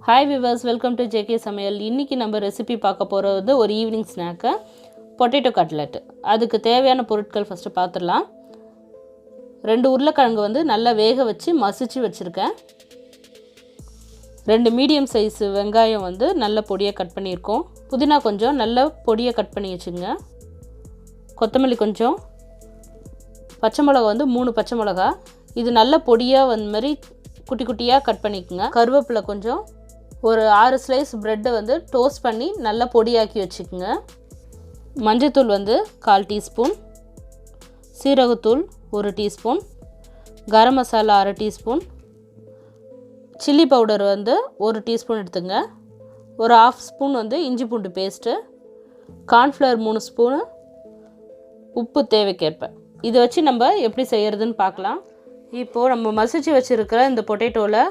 Hi viewers, welcome to JK Samayal. இன்னைக்கு நம்ம recipe பார்க்க போறது ஒரு ஈவினிங் ஸ்நாக் பொட்டேட்டோ கட்லெட். அதுக்கு தேவையான பொருட்கள் ஃபர்ஸ்ட் பார்த்துடலாம். 2 உருளைக்கிழங்கு வந்து நல்லா வேக வச்சு மசிச்சு வச்சிருக்கேன். 2 மீடியம் சைஸ் வெங்காயம் வந்து நல்ல பொடியா கட் பண்ணியிருக்கோம். புதினா கொஞ்சம் நல்ல பொடியா கட் பண்ணி வச்சுங்க. கொத்தமல்லி கொஞ்சம். பச்சை மிளகாய் வந்து 3 பச்சை மிளகாய். இது நல்ல பொடியா வந்த மாதிரி குட்டி குட்டியா கட் பண்ணிக்கங்க. கருவேப்பிலை கொஞ்சம். ஒரு 6 ஸ்லைஸ் பிரெட் வந்து டோஸ்ட் பண்ணி நல்லா பொடியாக்கி வச்சுக்கோங்க. மஞ்சள்தூள் வந்து 1/4 டீஸ்பூன், சீரகத்தூள் 1 teaspoon, garam masala 1/2 teaspoon, chilli powder வந்து 1 டீஸ்பூன் எடுத்துங்க. ஒரு 1/2 ஸ்பூன் வந்து இஞ்சி பூண்டு பேஸ்ட்டு, கார்ன்ஃப்ளவர் 3 ஸ்பூனு, உப்பு தேவைக்கேற்ப. இதை வச்சு நம்ம எப்படி செய்கிறதுன்னு பார்க்கலாம். இப்போது நம்ம மசிச்சு வச்சுருக்கிற இந்த பொட்டேட்டோவில்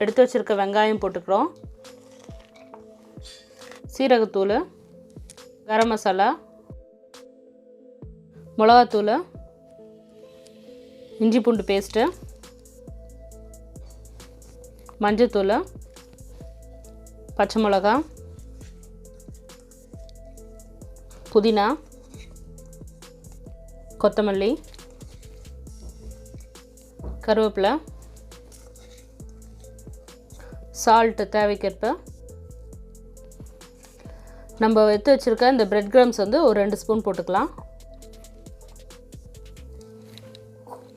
எடுத்து வச்சுருக்க வெங்காயம் போட்டுக்கிறோம். சீரகத்தூள், கரம் மசாலா, மிளகாத்தூள், இஞ்சி பூண்டு பேஸ்ட்டு, மஞ்சத்தூள், பச்சை மிளகா, புதினா, கொத்தமல்லி, கருவேப்பிலை, சால்ட்டு தேவைக்கேற்ப. நம்ம எடுத்து வச்சுருக்க இந்த பிரெட் கிரம்ஸ் வந்து ஒரு 2 ஸ்பூன் போட்டுக்கலாம்.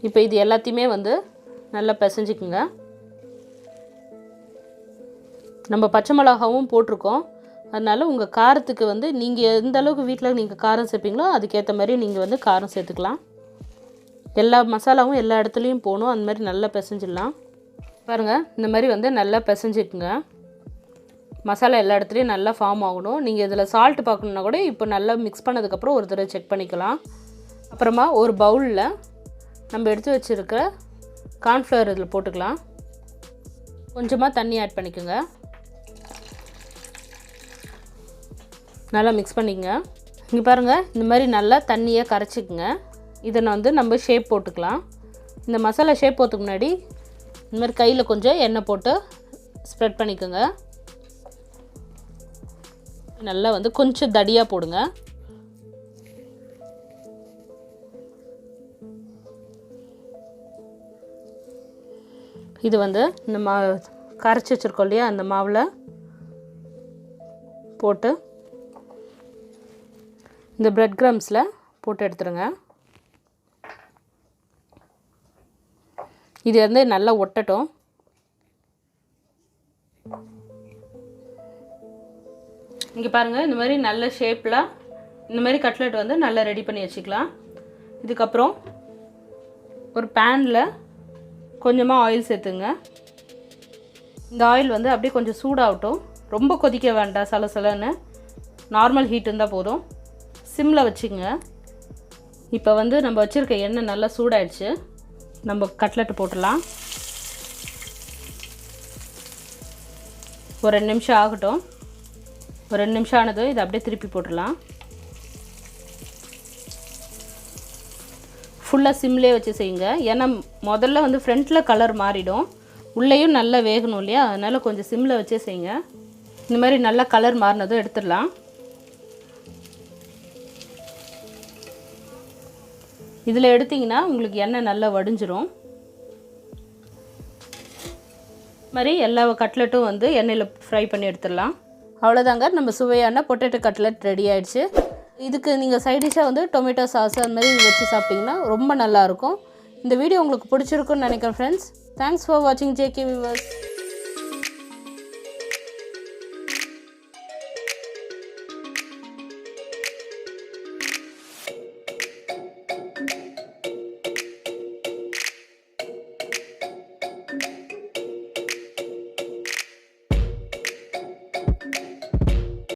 இப்போ இது எல்லாத்தையுமே வந்து நல்லா பிசைஞ்சிக்குங்க. நம்ம பச்சை மிளகாவும் போட்டிருக்கோம். அதனால் உங்கள் காரத்துக்கு வந்து நீங்கள் எந்த அளவுக்கு வீட்டில் நீங்கள் காரம் சேர்ப்பீங்களோ அதுக்கேற்ற மாதிரி நீங்கள் வந்து காரம் சேர்த்துக்கலாம். எல்லா மசாலாவும் எல்லா இடத்துலையும் போகணும். அந்த மாதிரி நல்லா பிசைஞ்சிடலாம். பாருங்கள், இந்த மாதிரி வந்து நல்லா பிசைஞ்சிக்குங்க. மசாலா எல்லா இடத்துலையும் நல்லா ஃபார்ம் ஆகணும். நீங்கள் இதில் சால்ட் பார்க்கணுன்னா கூட இப்போ நல்லா மிக்ஸ் பண்ணதுக்கப்புறம் ஒரு தடவை செக் பண்ணிக்கலாம். அப்புறமா ஒரு பவுலில் நம்ம எடுத்து வச்சுருக்க கார்ன்ஃப்ளவர் இதில் போட்டுக்கலாம். கொஞ்சமாக தண்ணி ஆட் பண்ணிக்கோங்க. நல்லா மிக்ஸ் பண்ணிக்கங்க. இங்கே பாருங்கள், இந்த மாதிரி நல்லா தண்ணியை கரைச்சிக்குங்க. இதை வந்து நம்ம ஷேப் போட்டுக்கலாம். இந்த மசாலா ஷேப் போகிறதுக்கு முன்னாடி இந்த மாதிரி கையில் கொஞ்சம் எண்ணெய் போட்டு ஸ்ப்ரெட் பண்ணிக்கோங்க. நல்லா வந்து கொஞ்சம் தடியாக போடுங்க. இது வந்து இந்த கரைச்சி வச்சுருக்கோம் இல்லையா, அந்த மாவில் போட்டு இந்த பிரெட் கிரம்ஸில் போட்டு எடுத்துருங்க. இது வந்து நல்லா ஒட்டட்டும். இங்கே பாருங்கள், இந்த மாதிரி நல்ல ஷேப்பில் இந்த மாதிரி கட்லெட் வந்து நல்லா ரெடி பண்ணி வச்சுக்கலாம். இதுக்கப்புறம் ஒரு பேனில் கொஞ்சமாக ஆயில் சேர்த்துங்க. இந்த ஆயில் வந்து அப்படியே கொஞ்சம் சூடாகட்டும். ரொம்ப கொதிக்க வேண்டாம், சலசலன்னு. நார்மல் ஹீட் இருந்தால் போதும். சிம்மில் வச்சுங்க. இப்போ வந்து நம்ம வச்சுருக்க எண்ணெய் நல்லா சூடாயிடுச்சு. நம்ம கட்லெட்டு போட்டுடலாம். ஒரு 2 நிமிஷம் ஆகட்டும். ஒரு 2 நிமிஷம் ஆனதும் இதை அப்படியே திருப்பி போட்டுடலாம். ஃபுல்லாக சிம்லேயே வச்சு செய்யுங்க. ஏன்னா முதல்ல வந்து ஃப்ரண்ட்டில் கலர் மாறிடும், உள்ளேயும் நல்லா வேகணும் இல்லையா, அதனால் கொஞ்சம் சிம்மில் வச்சே செய்யுங்க. இந்த மாதிரி நல்லா கலர் மாறினதும் எடுத்துடலாம். இதில் எடுத்திங்கன்னா உங்களுக்கு எண்ணெய் நல்லா வடிஞ்சிரும். மாதிரி எல்லா கட்லெட்டும் வந்து எண்ணெயில் ஃப்ரை பண்ணி எடுத்துடலாம். அவ்வளோதாங்க, நம்ம சுவையான பொட்டேட்டோ கட்லெட் ரெடி ஆகிடுச்சு. இதுக்கு நீங்கள் சைட் டிஷ்ஷாக வந்து டொமேட்டோ சாஸ் அந்த மாதிரி வச்சு சாப்பிட்டிங்கன்னா ரொம்ப நல்லாயிருக்கும். இந்த வீடியோ உங்களுக்கு பிடிச்சிருக்குன்னு நினைக்கிறேன் ஃப்ரெண்ட்ஸ். தேங்க்ஸ் ஃபார் வாட்சிங் JK வியூவர்ஸ்.